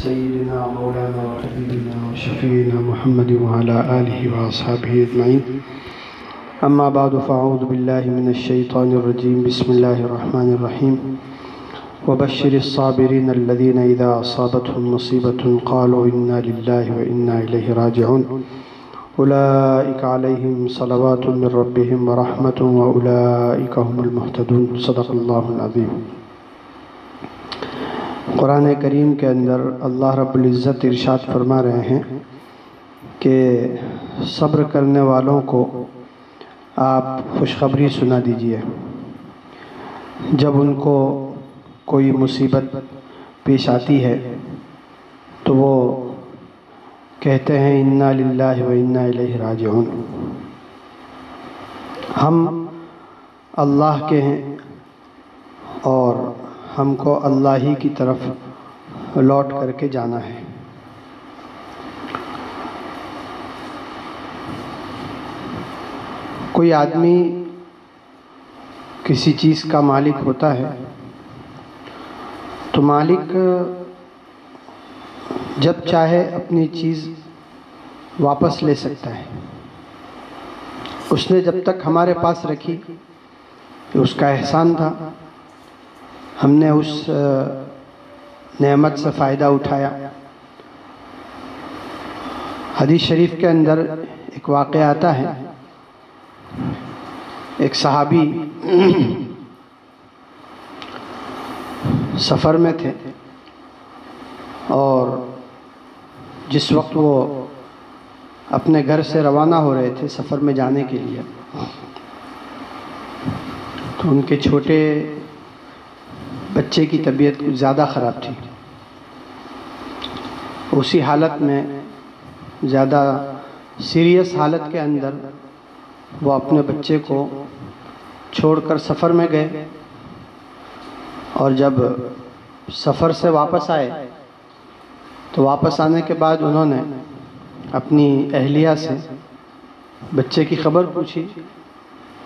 سيدنا مولانا وحبيبنا وشفينا محمد وعلى آله وأصحابه أجمعين. أما بعد فأعوذ بالله من الشيطان الرجيم. بسم الله الرحمن الرحيم. وبشر الصابرين الذين إذا أصابتهم مصيبة قالوا إنا لله وإنا إليه راجعون أولئك عليهم صلوات من ربهم ورحمة وأولئك هم المهتدون. صدق اللہ العظیم. قرآن کریم کے اندر اللہ رب العزت ارشاد فرما رہے ہیں کہ صبر کرنے والوں کو آپ خوشخبری سنا دیجئے جب ان کو کوئی مصیبت پیش آتی ہے تو وہ کہتے ہیں انا للہ و انا الیہ راجعون. ہم اللہ کے ہیں اور ہم کو اللہ ہی کی طرف لوٹ کر کے جانا ہے. کوئی آدمی کسی چیز کا مالک ہوتا ہے تو مالک جب چاہے اپنی چیز واپس لے سکتا ہے. اس نے جب تک ہمارے پاس رکھی کہ اس کا احسان تھا، ہم نے اس نعمت سے فائدہ اٹھایا. حدیث شریف کے اندر ایک واقعہ آتا ہے. ایک صحابی سفر میں تھے اور جس وقت وہ اپنے گھر سے روانہ ہو رہے تھے سفر میں جانے کے لیے تو ان کے چھوٹے بچے کی طبیعت کچھ زیادہ خراب تھی. اسی حالت میں زیادہ سیریس حالت کے اندر وہ اپنے بچے کو چھوڑ کر سفر میں گئے اور جب سفر سے واپس آئے تو واپس آنے کے بعد انہوں نے اپنی اہلیہ سے بچے کی خبر پوچھی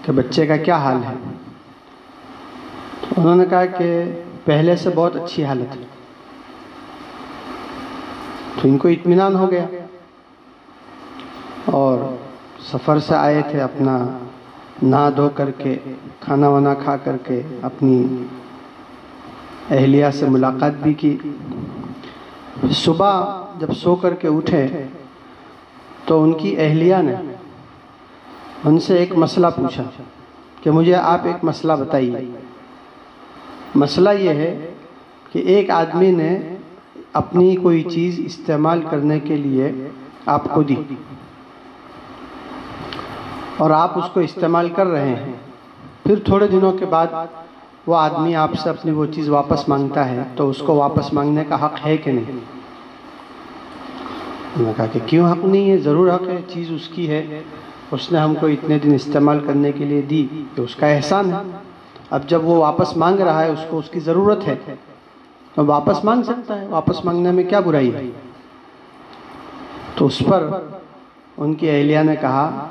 کہ بچے کا کیا حال ہے. تو انہوں نے کہا کہ پہلے سے بہت اچھی حالت ہے. تو ان کو اطمینان ہو گیا اور سفر سے آئے تھے، اپنا نہا دھو کر کے کھانا وانا کھا کر کے اپنی اہلیہ سے ملاقات بھی کی. صبح جب سو کر کے اٹھے تو ان کی اہلیہ نے ان سے ایک مسئلہ پوچھا کہ مجھے آپ ایک مسئلہ بتائیے. مسئلہ یہ ہے کہ ایک آدمی نے اپنی کوئی چیز استعمال کرنے کے لیے آپ کو دی اور آپ اس کو استعمال کر رہے ہیں. پھر تھوڑے دنوں کے بعد وہ آدمی آپ سے اپنی وہ چیز واپس مانگتا ہے تو اس کو واپس مانگنے کا حق ہے کہ نہیں؟ انہوں نے کہا کہ کیوں حق نہیں ہے، ضرور حق ہے. چیز اس کی ہے، اس نے ہم کو اتنے دن استعمال کرنے کے لیے دی تو اس کا احسان ہے. اب جب وہ واپس مانگ رہا ہے، اس کو اس کی ضرورت ہے تو واپس مانگ سکتا ہے. واپس مانگنے میں کیا برائی ہے؟ تو اس پر ان کی اہلیہ نے کہا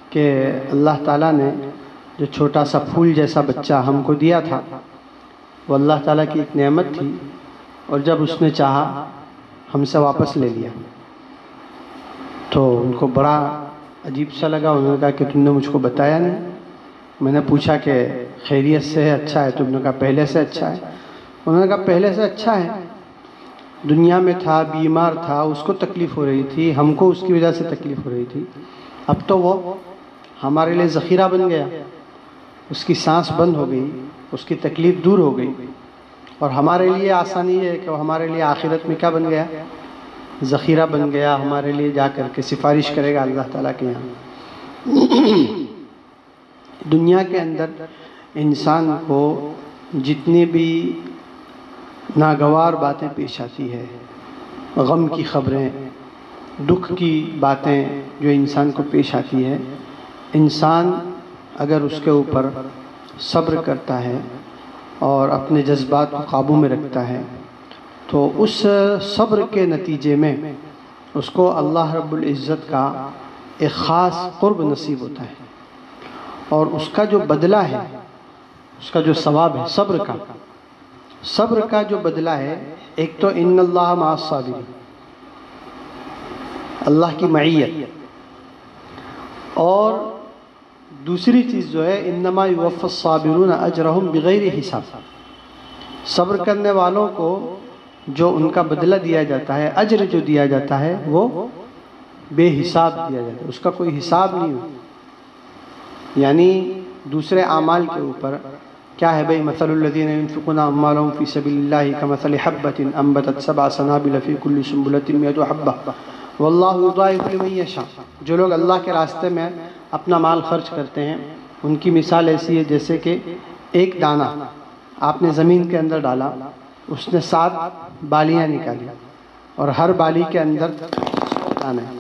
کہ اللہ تعالیٰ نے جو چھوٹا سا پھول جیسا بچہ ہم کو دیا تھا وہ اللہ تعالیٰ کی ایک نعمت تھی اور جب اس نے چاہا ہم سے واپس لے لیا. تو ان کو بڑا عجیب سا لگا. انہوں نے کہا کہ تم نے مجھ کو بتایا نہیں. میں نے پوچھا کہ خیریت سے ہے، اچھا ہے؟ تم نے کہا پہلے سے اچھا ہے. انہوں نے کہا پہلے سے اچھا ہے، دنیا میں تھا، بیمار تھا، اس کو تکلیف ہو رہی تھی، ہم کو اس کی وجہ سے تکلیف ہو رہی تھی. اب تو وہ ہمارے لیے ذخیرہ بن گیا، اس کی سانس بند ہو گئی، اس کی تکلیف دور ہو گئی اور ہمارے لیے آسانی ہے کہ وہ ہمارے لیے آخرت میں کیا بن گیا؟ ذخیرہ بن گیا. ہمارے لیے جا کر کے سفارش کرے گا اللہ تعالیٰ کے یہاں. دنیا کے اندر انسان کو جتنی بھی ناگوار باتیں پیش آتی ہے، غم کی خبریں، دکھ کی باتیں جو انسان کو پیش آتی ہے، انسان اگر اس کے اوپر صبر کرتا ہے اور اپنے جذبات کو قابو میں رکھتا ہے تو اس صبر کے نتیجے میں اس کو اللہ رب العزت کا ایک خاص قرب نصیب ہوتا ہے اور اس کا جو بدلہ ہے، اس کا جو ثواب ہے صبر کا، صبر کا جو بدلہ ہے، ایک تو ان اللہ مع الصابرین، اللہ کی معیت، اور دوسری چیز جو ہے انما یوفی الصابرون اجرہم بغیر حساب، صبر کرنے والوں کو جو ان کا بدلہ دیا جاتا ہے، اجر جو دیا جاتا ہے وہ بے حساب دیا جاتا ہے، اس کا کوئی حساب نہیں ہو، یعنی دوسرے اعمال کے اوپر کیا ہے بھئی، مثل الذین ينفقون اموالهم فی سبیل اللہ کمثل حبۃ انبتت سبع سنابل فی کل سنبلۃ مئۃ حبۃ واللہ یضاعف لمن یشاء، جو لوگ اللہ کے راستے میں اپنا مال خرچ کرتے ہیں ان کی مثال ایسی ہے جیسے کہ ایک دانہ آپ نے زمین کے اندر ڈالا، اس نے 7 بالیاں نکالی اور ہر بالی کے اندر دانا ہے،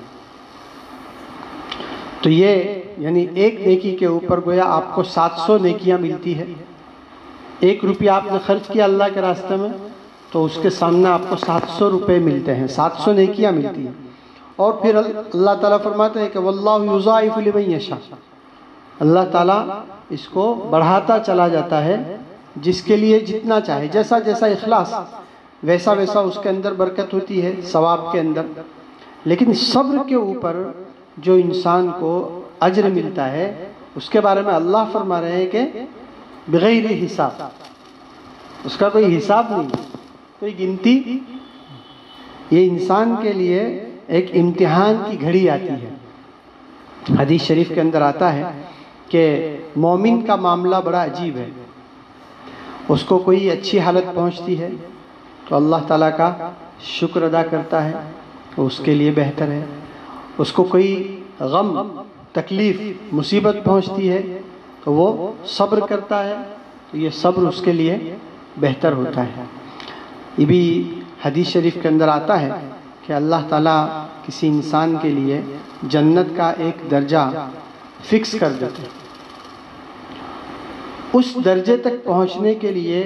تو یہ یعنی ایک نیکی کے اوپر گویا آپ کو 700 نیکیاں ملتی ہے۔ 1 روپیہ آپ نے خرچ کیا اللہ کے راستے میں تو اس کے سامنے آپ کو 700 روپے ملتے ہیں، 700 نیکیاں ملتی ہیں۔ اور پھر اللہ تعالیٰ فرماتے ہیں کہ واللہ یضاعف لمن یشاء، اللہ تعالیٰ اس کو بڑھاتا چلا جاتا ہے جس کے لیے جتنا چاہے، جیسا جیسا اخلاص ویسا ویسا اس کے اندر برکت ہوتی ہے ثواب کے اندر۔ لیکن صبر کے اوپر جو انسان کو اجر ملتا ہے اس کے بارے میں اللہ فرما رہے ہیں کہ بغیر حساب، اس کا کوئی حساب نہیں، کوئی گنتی، یہ انسان کے لیے ایک امتحان کی گھڑی آتی ہے۔ حدیث شریف کے اندر آتا ہے کہ مومن کا معاملہ بڑا عجیب ہے، اس کو کوئی اچھی حالت پہنچتی ہے تو اللہ تعالیٰ کا شکر ادا کرتا ہے، تو اس کے لیے بہتر ہے۔ اس کو کوئی غم، تکلیف، مصیبت پہنچتی ہے تو وہ صبر کرتا ہے، تو یہ صبر اس کے لیے بہتر ہوتا ہے۔ یہ بھی حدیث شریف کے اندر آتا ہے کہ اللہ تعالیٰ کسی انسان کے لیے جنت کا ایک درجہ فکس کر دیتے ہیں، اس درجے تک پہنچنے کے لیے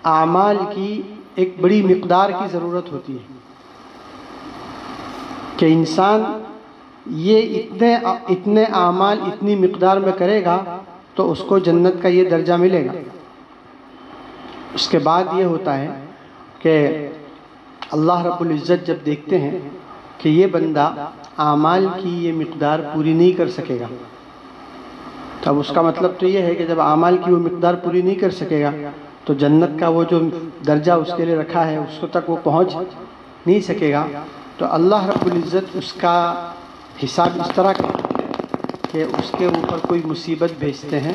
اعمال کی ایک بڑی مقدار کی ضرورت ہوتی ہے کہ انسان یہ اتنے اعمال اتنی مقدار میں کرے گا تو اس کو جنت کا یہ درجہ ملے گا۔ اس کے بعد یہ ہوتا ہے کہ اللہ رب العزت جب دیکھتے ہیں کہ یہ بندہ اعمال کی یہ مقدار پوری نہیں کر سکے گا، تب اس کا مطلب تو یہ ہے کہ جب اعمال کی وہ مقدار پوری نہیں کر سکے گا تو جنت کا وہ جو درجہ اس کے لیے رکھا ہے اس تک وہ پہنچ نہیں سکے گا، تو اللہ رب العزت اس کا حساب اس طرح کہ اس کے اوپر کوئی مصیبت بھیجتے ہیں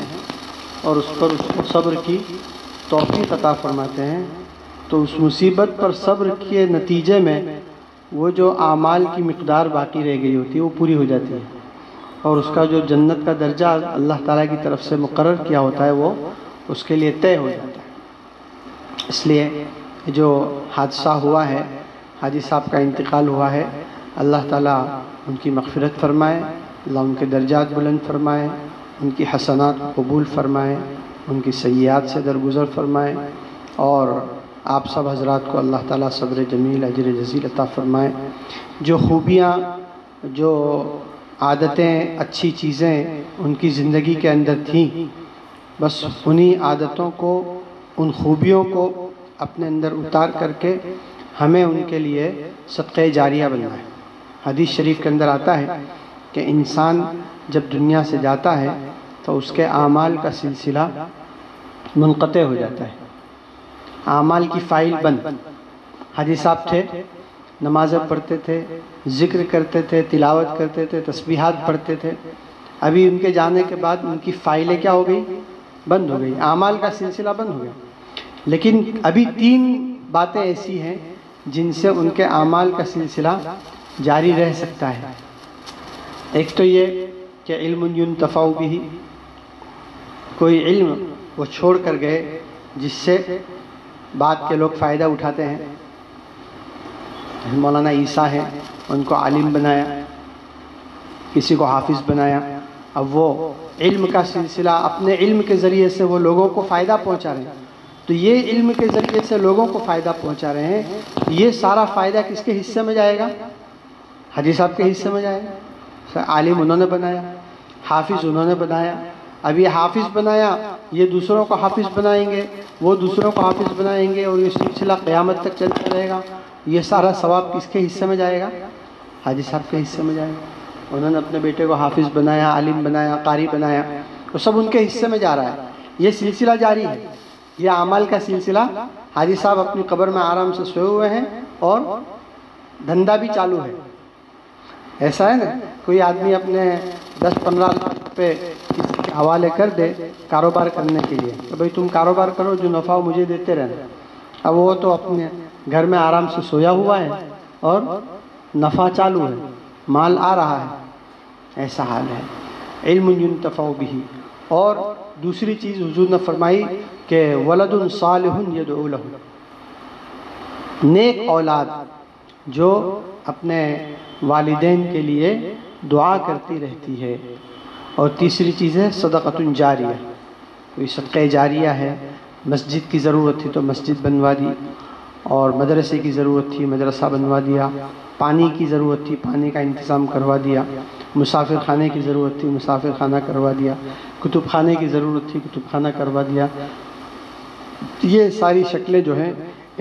اور اس پر اس کو صبر کی توفیق عطا فرماتے ہیں، تو اس مصیبت پر صبر کے نتیجے میں وہ جو اعمال کی مقدار باقی رہ گئی ہوتی ہے وہ پوری ہو جاتی ہے، اور اس کا جو جنت کا درجہ اللہ تعالیٰ کی طرف سے مقرر کیا ہوتا ہے وہ اس کے لیے طے ہو جاتا ہے۔ اس لیے جو حادثہ ہوا ہے، حاجی صاحب کا انتقال ہوا ہے، اللہ تعالیٰ ان کی مغفرت فرمائے، اللہ ان کے درجات بلند فرمائے، ان کی حسنات قبول فرمائے، ان کی سیئات سے درگزر فرمائے، اور آپ سب حضرات کو اللہ تعالیٰ صبر جمیل اجر جزیل عطا فرمائے۔ جو خوبیاں، جو عادتیں، اچھی چیزیں ان کی زندگی کے اندر تھیں، بس انہی عادتوں کو، ان خوبیوں کو اپنے اندر اتار کر کے ہمیں ان کے لیے صدقہ جاریہ بننا ہے۔ حدیث شریف کے اندر آتا ہے کہ انسان جب دنیا سے جاتا ہے تو اس کے اعمال کا سلسلہ منقطع ہو جاتا ہے، اعمال کی فائل بند۔ حاجی صاحب تھے، نمازیں پڑھتے تھے، ذکر کرتے تھے، تلاوت کرتے تھے، تسبیحات پڑھتے تھے، ابھی ان کے جانے کے بعد ان کی فائلیں کیا ہو گئی؟ بند ہو گئی، اعمال کا سلسلہ بند ہو گیا۔ لیکن ابھی 3 باتیں ایسی ہیں جن سے ان کے اعمال کا سلسلہ جاری رہ سکتا ہے۔ ایک تو یہ کہ علم ينتفع به، کوئی علم وہ چھوڑ کر گئے جس سے بعد کے لوگ فائدہ اٹھاتے ہیں۔ مولانا عیسیٰ ہیں، ان کو عالم بنایا، کسی کو حافظ بنایا، اب وہ علم کا سلسلہ اپنے علم کے ذریعے سے وہ لوگوں کو فائدہ پہنچا رہے ہیں، تو یہ علم کے ذریعے سے لوگوں کو فائدہ پہنچا رہے ہیں، یہ سارا فائدہ کس کے حصے میں جائے گا؟ حاجی صاحب کے حصے میں جائے گا۔ عالم انہوں نے بنایا، حافظ انہوں نے بنایا، اب یہ حافظ بنایا، یہ دوسروں کو حافظ بنائیں گے، وہ دوسروں کو حافظ بنائیں گے، اور یہ سلسلہ قیامت تک چلتا رہے گا۔ یہ سارا ثواب کس کے حصے میں جائے گا؟ حاجی صاحب کے حصے میں جائے گا۔ انہوں نے اپنے بیٹے کو حافظ بنایا، عالم بنایا، قاری بنایا، وہ سب ان کے حصے میں جا رہا ہے۔ یہ سلسلہ جاری ہے، یہ اعمال کا سلسلہ۔ حاجی صاحب اپنی قبر میں آرام سے سوئے ہوئے ہیں اور دھندا بھی چالو ہے۔ ایسا ہے نا، کوئی آدمی اپنے 10-15 لاکھ روپے کسی کے حوالے کر دے کاروبار کرنے کے لیے کہ بھئی تم کاروبار کرو، جو نفع ہو مجھے دیتے رہنا۔ اب وہ تو اپنے گھر میں آرام سے سویا ہوا ہے اور نفع چالو ہے، مال آ رہا ہے۔ ایسا حال ہے۔ علم ينتفع به۔ اور دوسری چیز حضور نے فرمائی کہ ولد صالح يدعو له، نیک اولاد جو اپنے والدین کے لیے دعا کرتی رہتی ہے۔ اور تیسری چیز ہے صدقۃ جاریہ، کوئی صدقہ جاریہ ہے، مسجد کی ضرورت تھی تو مسجد بنوا دی، اور مدرسے کی ضرورت تھی مدرسہ بنوا دیا، پانی کی ضرورت تھی پانی کا انتظام کروا دیا، مسافر خانے کی ضرورت تھی مسافر خانہ کروا دیا، کتب خانے کی ضرورت تھی کتب خانہ کروا دیا۔ یہ ساری شکلیں جو ہیں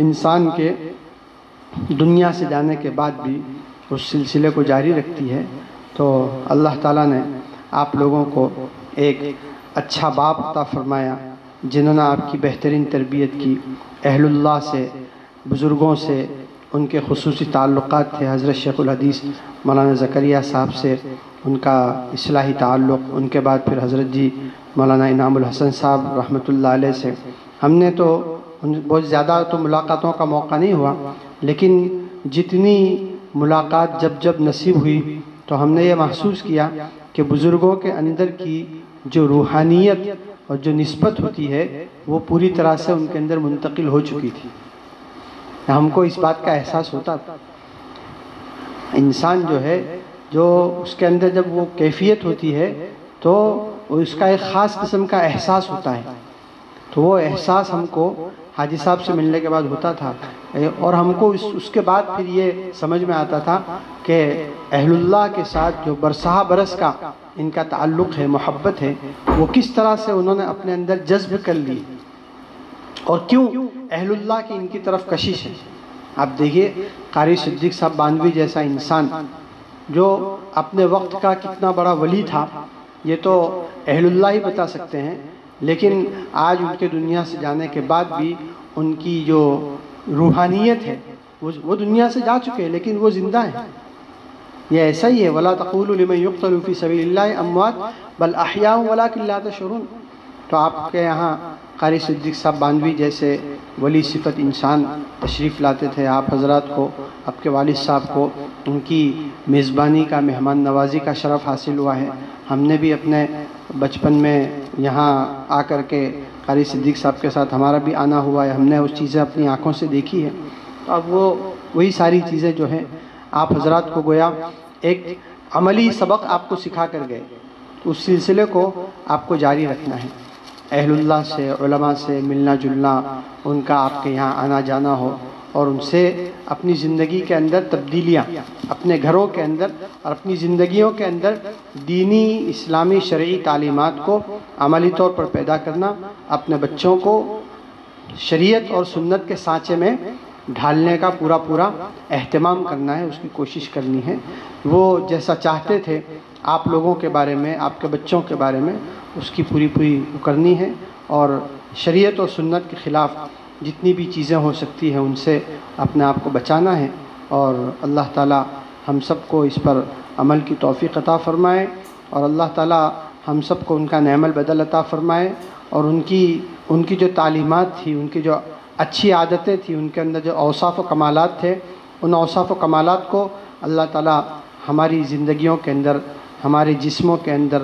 انسان کے دنیا سے جانے کے بعد بھی اس سلسلے کو جاری رکھتی ہے۔ تو اللہ تعالیٰ نے آپ لوگوں کو ایک اچھا باپ عطا فرمایا، جنہوں نے آپ کی بہترین تربیت کی، اہل اللہ سے، بزرگوں سے ان کے خصوصی تعلقات تھے۔ حضرت شیخ الحدیث مولانا زکریا صاحب سے ان کا اصلاحی تعلق، ان کے بعد پھر حضرت جی مولانا انعام الحسن صاحب رحمۃ اللہ علیہ سے ہم نے تو بہت زیادہ تو ملاقاتوں کا موقع نہیں ہوا، لیکن جتنی ملاقات جب نصیب ہوئی تو ہم نے یہ محسوس کیا کہ بزرگوں کے اندر کی جو روحانیت اور جو نسبت ہوتی ہے وہ پوری طرح سے ان کے اندر منتقل ہو چکی تھی۔ ہم کو اس بات کا احساس ہوتا تھا، انسان جو ہے جو اس کے اندر جب وہ کیفیت ہوتی ہے تو اس کا ایک خاص قسم کا احساس ہوتا ہے، تو وہ احساس ہم کو حاجی صاحب سے ملنے کے بعد ہوتا تھا، اور ہم کو اس کے بعد پھر یہ سمجھ میں آتا تھا کہ اہل اللہ کے ساتھ جو برسہ برس کا ان کا تعلق ہے، محبت ہے، وہ کس طرح سے انہوں نے اپنے اندر جذب کر لی، اور کیوں اہل اللہ کی ان کی طرف کشش ہے۔ آپ دیکھیے قاری صدیق صاحب باندھوی جیسا انسان جو اپنے وقت کا کتنا بڑا ولی تھا، یہ تو اہل اللہ ہی بتا سکتے ہیں، لیکن آج ان کے دنیا سے جانے کے بعد بھی ان کی جو روحانیت ہے وہ دنیا سے جا چکے ہیں، لیکن وہ زندہ ہیں۔ یہ ایسا ہی ہے، وَلَا تَقُولُوا لِمَنْ يُقْتَلُ فِي سَبِيلِ اللَّهِ أَمْوَاتٌ بَلْ أَحْيَاءٌ وَلَكِنْ لَا تَشْعُرُونَ۔ تو آپ کے یہاں قاری صدیق صاحب باندھوی جیسے ولی صفت انسان تشریف لاتے تھے، آپ حضرات کو، آپ کے والد صاحب کو ان کی میزبانی کا، مہمان نوازی کا شرف حاصل ہوا ہے۔ ہم نے بھی اپنے بچپن میں یہاں آ کر کے قاری صدیق صاحب کے ساتھ ہمارا بھی آنا ہوا ہے، ہم نے اس چیزیں اپنی آنکھوں سے دیکھی ہے۔ اب وہی ساری چیزیں جو ہیں آپ حضرات کو گویا ایک عملی سبق آپ کو سکھا کر گئے، اس سلسلے کو آپ کو جاری رکھنا ہے۔ اہل اللہ سے، علماء سے ملنا جلنا، ان کا آپ کے یہاں آنا جانا ہو، اور ان سے اپنی زندگی کے اندر تبدیلیاں، اپنے گھروں کے اندر اور اپنی زندگیوں کے اندر دینی اسلامی شرعی تعلیمات کو عملی طور پر پیدا کرنا، اپنے بچوں کو شریعت اور سنت کے سانچے میں ڈھالنے کا پورا اہتمام کرنا ہے، اس کی کوشش کرنی ہے۔ وہ جیسا چاہتے تھے آپ لوگوں کے بارے میں، آپ کے بچوں کے بارے میں، اس کی پوری کرنی ہے، اور شریعت اور سنت کے خلاف جتنی بھی چیزیں ہو سکتی ہیں ان سے اپنے آپ کو بچانا ہے، اور اللہ تعالی ہم سب کو اس پر عمل کی توفیق عطا فرمائے، اور اللہ تعالی ہم سب کو ان کا نعم البدل عطا فرمائے، اور ان کی جو تعلیمات تھی، ان کی جو اچھی عادتیں تھیں، ان کے اندر جو اوصاف و کمالات تھے، ان اوصاف و کمالات کو اللہ تعالی ہماری زندگیوں کے اندر، ہمارے جسموں کے اندر،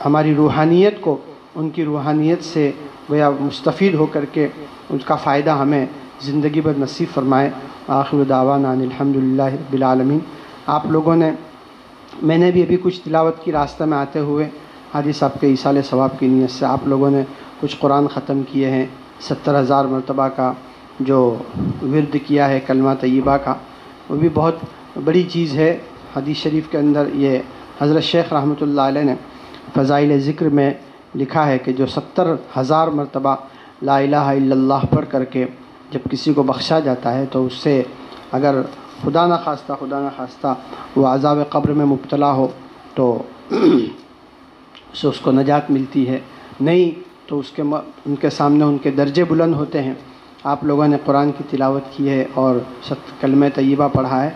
ہماری روحانیت کو، ان کی روحانیت سے گویا مستفید ہو کر کے اس کا فائدہ ہمیں زندگی بھر نصیب فرمائے۔ آخر دعوانا ان الحمدللہ رب العالمین۔ آپ لوگوں نے، میں نے بھی ابھی کچھ تلاوت کی راستہ میں آتے ہوئے حاجی صاحب کے ایصال ثواب کی نیت سے آپ لوگوں نے کچھ قرآن ختم کیے ہیں، 70,000 مرتبہ کا جو ورد کیا ہے کلمہ طیبہ کا، وہ بھی بہت بڑی چیز ہے۔ حدیث شریف کے اندر یہ حضرت شیخ رحمۃ اللہ علیہ نے فضائل ذکر میں لکھا ہے کہ جو 70,000 مرتبہ لا الہ الا اللہ پڑھ کر کے جب کسی کو بخشا جاتا ہے تو اس سے اگر خدا نہ خواستہ وہ عذاب قبر میں مبتلا ہو تو اس کو نجات ملتی ہے، نہیں تو ان کے سامنے ان کے درجے بلند ہوتے ہیں۔ آپ لوگوں نے قرآن کی تلاوت کی ہے اور کلمہ طیبہ پڑھا ہے،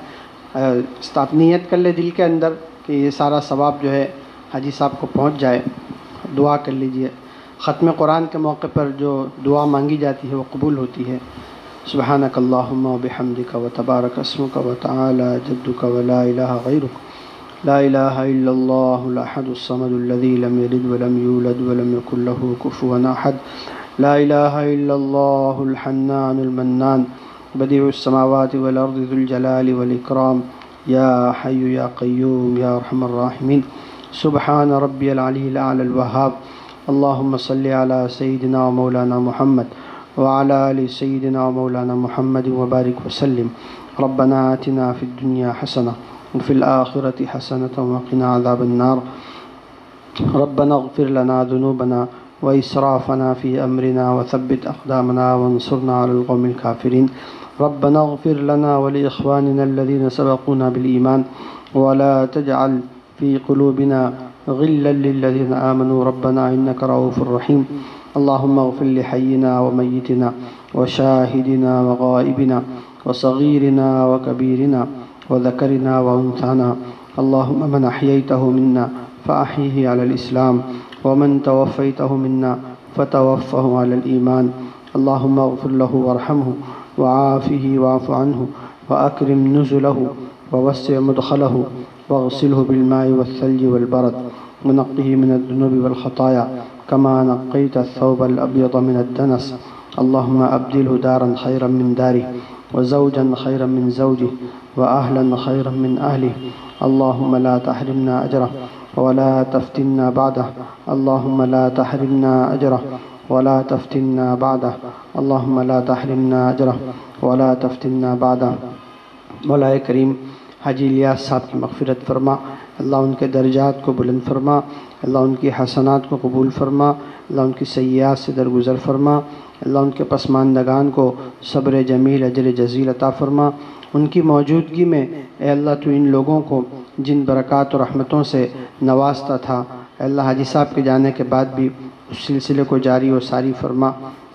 آپ نیت کر لے دل کے اندر کہ یہ سارا ثواب جو ہے حاجی صاحب کو پہنچ جائے، دعا کر لیجئے۔ ختم قرآن کے موقع پر جو دعا مانگی جاتی ہے وہ قبول ہوتی ہے۔ سبحانک اللہم و بحمدک و تبارک اسمک و تعالی جدک و لا الہ غیرک لا الہ الا اللہ الاحد الصمد الذی لم یلد ولم یولد ولم یکن له کفوا احد لا الہ الا اللہ الحنان المنان بدیع السماوات والارض ذو الجلال والاکرام یا حی یا قیوم یا ارحم الراحمین سبحان ربی العلی الاعلی الوہاب اللہم صلی علی سیدنا و مولانا محمد وعلى آل سيدنا ومولانا محمد وبارك وسلم ربنا آتنا في الدنيا حسنة وفي الآخرة حسنة وقنا عذاب النار ربنا اغفر لنا ذنوبنا وإسرافنا في أمرنا وثبت أقدامنا وانصرنا على القوم الكافرين ربنا اغفر لنا ولإخواننا الذين سبقونا بالإيمان ولا تجعل في قلوبنا غلا للذين آمنوا ربنا إنك رؤوف رحيم اللهم اغفر لحينا وميتنا وشاهدنا وغائبنا وصغيرنا وكبيرنا وذكرنا وأنثانا اللهم من أحييته منا فأحيه على الإسلام ومن توفيته منا فتوفه على الإيمان اللهم اغفر له وارحمه وعافه واعف عنه وأكرم نزله ووسع مدخله واغسله بالماء والثلج والبرد ونقه من الذنوب والخطايا كما نقيت الثوب الأبيض من الدنس اللهم أبدله دارا خيرا من داره وزوجا خيرا من زوجه وأهلا خيرا من أهله اللهم لا تحرمنا أجره ولا تفتنا بعده اللهم لا تحرمنا أجره ولا تفتنا بعده اللهم لا تحرمنا أجره ولا تفتنا بعده مولا کریم حاجی الیاس صاحب کی مغفرت فرما، اللہ ان کے درجات کو بلند فرما، اللہ ان کی حسنات کو قبول فرما، اللہ ان کی سیئات سے درگزر فرما، اللہ ان کے پسماندگان کو صبر جمیل اجر جزیل عطا فرما۔ ان کی موجودگی میں اے اللہ تو ان لوگوں کو جن برکات و رحمتوں سے نوازتا تھا، اے اللہ حاجی صاحب کے جانے کے بعد بھی اس سلسلے کو جاری و ساری فرما۔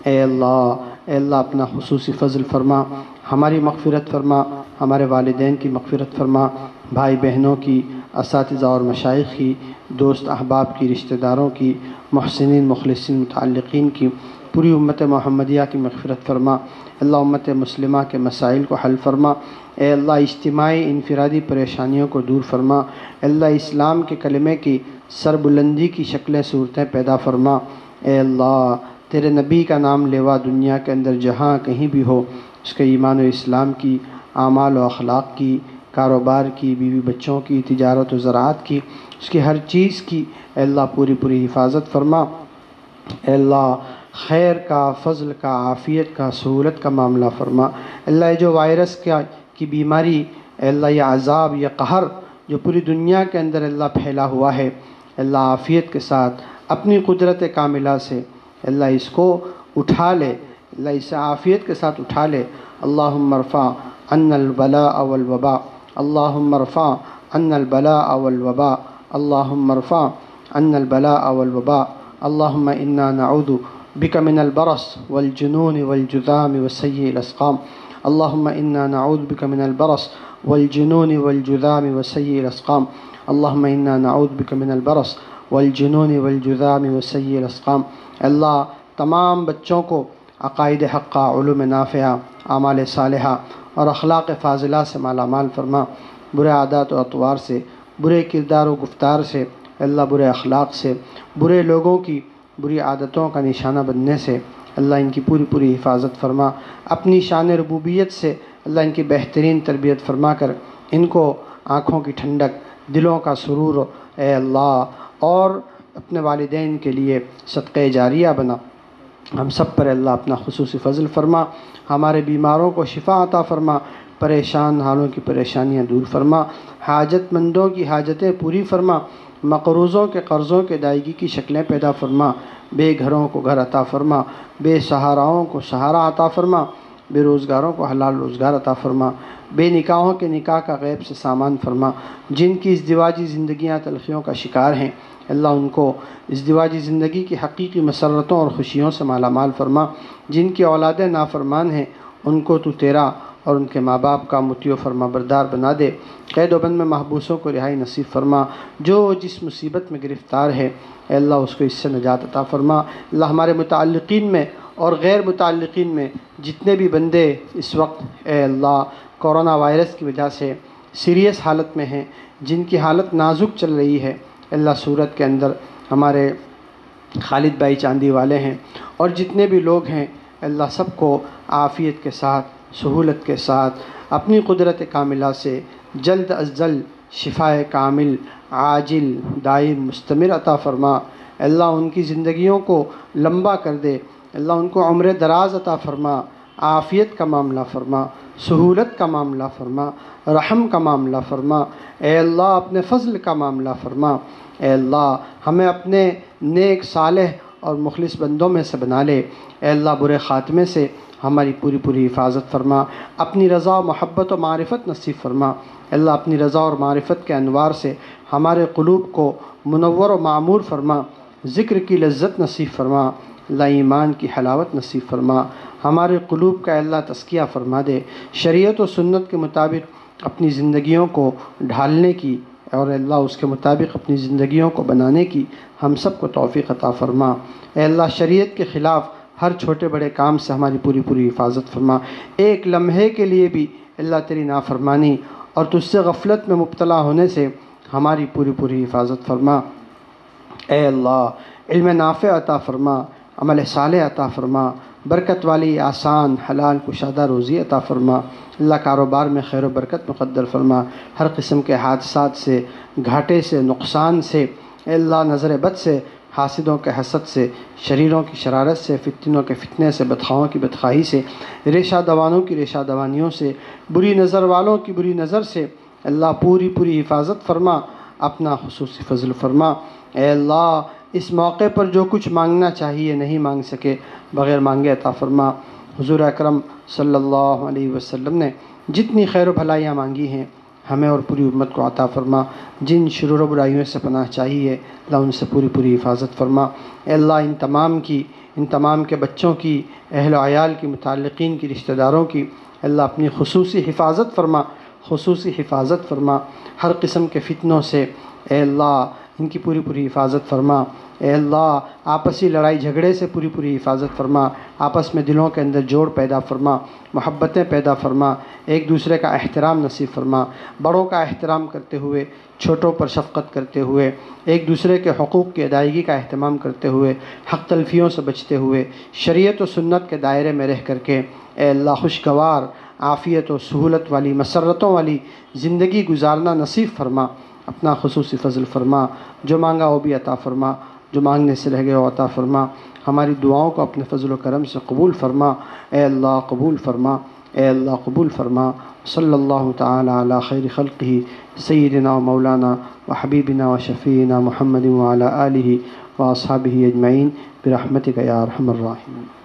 اے اللہ اپنا خصوصی فضل فرما، ہماری مغفرت فرما، ہمارے والدین کی مغفرت فرما، بھائی بہنوں کی، اساتذہ اور مشائخ کی، دوست احباب کی، رشتہ داروں کی، محسنین مخلصین متعلقین کی، پوری امت محمدیہ کی مغفرت فرما۔ اللہ امت مسلمہ کے مسائل کو حل فرما۔ اے اللہ اجتماعی انفرادی پریشانیوں کو دور فرما۔ اللہ اسلام کے کلمے کی سربلندی کی شکلیں صورتیں پیدا فرما۔ اے اللہ تیرے نبی کا نام لیوا دنیا کے اندر جہاں کہیں بھی ہو، اس کے ایمان و اسلام کی، اعمال و اخلاق کی، کاروبار کی، بیوی بچوں کی، تجارت و زراعت کی، اس کی ہر چیز کی اے اللہ پوری حفاظت فرما۔ اے اللہ خیر کا، فضل کا، عافیت کا، سہولت کا معاملہ فرما۔ اللہ یہ جو وائرس کی بیماری، اے اللہ یہ عذاب، یہ قہر جو پوری دنیا کے اندر اللہ پھیلا ہوا ہے، اللہ عافیت کے ساتھ اپنی قدرت کاملہ سے اللہ اس کو اٹھا لے، اللہ اسے عافیت کے ساتھ اٹھا لے۔ اللہم ارفع عنا البلاء والوباء، اللہم ارفع عنا البلاء والوباء، اللہم ارفع عنا البلاء والوباء، اللہم انا نعوذ بک من البرص والجنون والجذام وسیء الاسقام، اللہم انا نعوذ بک من البرص والجنون والجذام وسیء الاسقام، اللہم انا نعوذ بک من البرص والجنون والجذام وسیء الاسقام۔ اللہ تمام بچوں کو عقائد حقہ، علوم نافعہ، اعمال صالحہ اور اخلاق فاضلہ سے مالا مال فرما۔ برے عادات و اطوار سے، برے کردار و گفتار سے، اللہ برے اخلاق سے، برے لوگوں کی بری عادتوں کا نشانہ بننے سے اللہ ان کی پوری حفاظت فرما۔ اپنی شان ربوبیت سے اللہ ان کی بہترین تربیت فرما کر ان کو آنکھوں کی ٹھنڈک، دلوں کا سرور اے اللہ، اور اپنے والدین کے لیے صدقہ جاریہ بنا۔ ہم سب پر اللہ اپنا خصوصی فضل فرما، ہمارے بیماروں کو شفا عطا فرما، پریشان حالوں کی پریشانیاں دور فرما، حاجت مندوں کی حاجتیں پوری فرما، مقروضوں کے قرضوں کے ادائیگی کی شکلیں پیدا فرما، بے گھروں کو گھر عطا فرما، بے سہاراؤں کو سہارا عطا فرما، بے روزگاروں کو حلال روزگار عطا فرما، بے نکاحوں کے نکاح کا غیب سے سامان فرما، جن کی ازدواجی زندگیاں تلخیوں کا شکار ہیں اللہ ان کو ازدواجی زندگی کی حقیقی مسرتوں اور خوشیوں سے مالا مال فرما، جن کی اولادیں نافرمان ہیں ان کو تو تیرا اور ان کے ماں باپ کا مطیع و فرما بردار بنا دے، قید و بند میں محبوسوں کو رہائی نصیب فرما، جو جس مصیبت میں گرفتار ہے اے اللہ اس کو اس سے نجات عطا فرما۔ اللہ ہمارے متعلقین میں اور غیر متعلقین میں جتنے بھی بندے اس وقت اے اللہ کورونا وائرس کی وجہ سے سیریس حالت میں ہیں، جن کی حالت نازک چل رہی ہے، اللہ صورت کے اندر ہمارے خالد بھائی چاندی والے ہیں اور جتنے بھی لوگ ہیں اللہ سب کو عافیت کے ساتھ سہولت کے ساتھ اپنی قدرت کاملہ سے جلد از جلد شفائے کامل عاجل دائم مستمر عطا فرما۔ اللہ ان کی زندگیوں کو لمبا کر دے، اللہ ان کو عمر دراز عطا فرما، عافیت کا معاملہ فرما، سہولت کا معاملہ فرما، رحم کا معاملہ فرما، اے اللہ اپنے فضل کا معاملہ فرما، اے اللہ ہمیں اپنے نیک صالح اور مخلص بندوں میں سے بنا لے، اے اللہ برے خاتمے سے ہماری پوری پوری حفاظت فرما، اپنی رضا و محبت و معرفت نصیب فرما، اے اللہ اپنی رضا اور معرفت کے انوار سے ہمارے قلوب کو منور و معمور فرما، ذکر کی لذت نصیب فرما، اللہ ایمان کی حلاوت نصیب فرما، ہمارے قلوب کا اللہ تزکیہ فرما دے، شریعت و سنت کے مطابق اپنی زندگیوں کو ڈھالنے کی اور اللہ اس کے مطابق اپنی زندگیوں کو بنانے کی ہم سب کو توفیق عطا فرما، اے اللہ شریعت کے خلاف ہر چھوٹے بڑے کام سے ہماری پوری پوری حفاظت فرما، ایک لمحے کے لیے بھی اللہ تیری نافرمانی اور تجھ سے غفلت میں مبتلا ہونے سے ہماری پوری پوری حفاظت فرما، اے اللہ علم نافع عطا فرما، عمل صالح عطا فرما، برکت والی آسان حلال کشادہ روزی عطا فرما، اللہ کاروبار میں خیر و برکت مقدر فرما، ہر قسم کے حادثات سے گھاٹے سے نقصان سے اے اللہ نظر بد سے حاسدوں کے حسد سے شریروں کی شرارت سے فتنوں کے فتنے سے بدخواہوں کی بدخواہی سے ریشہ دوانوں کی ریشہ دوانیوں سے بری نظر والوں کی بری نظر سے اللہ پوری پوری حفاظت فرما، اپنا خصوصی فضل فرما، اے اللہ اس موقع پر جو کچھ مانگنا چاہیے نہیں مانگ سکے بغیر مانگے عطا فرما، حضور اکرم صلی اللہ علیہ وسلم نے جتنی خیر و بھلائیاں مانگی ہیں ہمیں اور پوری امت کو عطا فرما، جن شرور و برائیوں سے پناہ چاہیے اللہ ان سے پوری پوری حفاظت فرما، اے اللہ ان تمام کے بچوں کی اہل و عیال کی متعلقین کی رشتہ داروں کی اللہ اپنی خصوصی حفاظت فرما، ہر قسم کے فتنوں سے اے اللہ ان کی پوری پوری حفاظت فرما، اے اللہ آپسی لڑائی جھگڑے سے پوری پوری حفاظت فرما، آپس میں دلوں کے اندر جوڑ پیدا فرما، محبتیں پیدا فرما، ایک دوسرے کا احترام نصیب فرما، بڑوں کا احترام کرتے ہوئے چھوٹوں پر شفقت کرتے ہوئے ایک دوسرے کے حقوق کی ادائیگی کا اہتمام کرتے ہوئے حق تلفیوں سے بچتے ہوئے شریعت و سنت کے دائرے میں رہ کر کے اے اللہ خوشگوار عافیت و سہولت والی مسرتوں والی زندگی گزارنا نصیب فرما، اپنا خصوصی فضل فرما، جو مانگا وہ بھی عطا فرما، جو مانگنے سے رہ گئے وہ عطا فرما، ہماری دعاؤں کو اپنے فضل و کرم سے قبول فرما، اے اللہ قبول فرما، اے اللہ قبول فرما، صلی اللہ تعالی علی خیر خلقہ سیدنا و مولانا و حبیبنا و شفیعنا محمد وعلی آلہ و اصحابہ اجمعین برحمتک یا ارحم الراحمین۔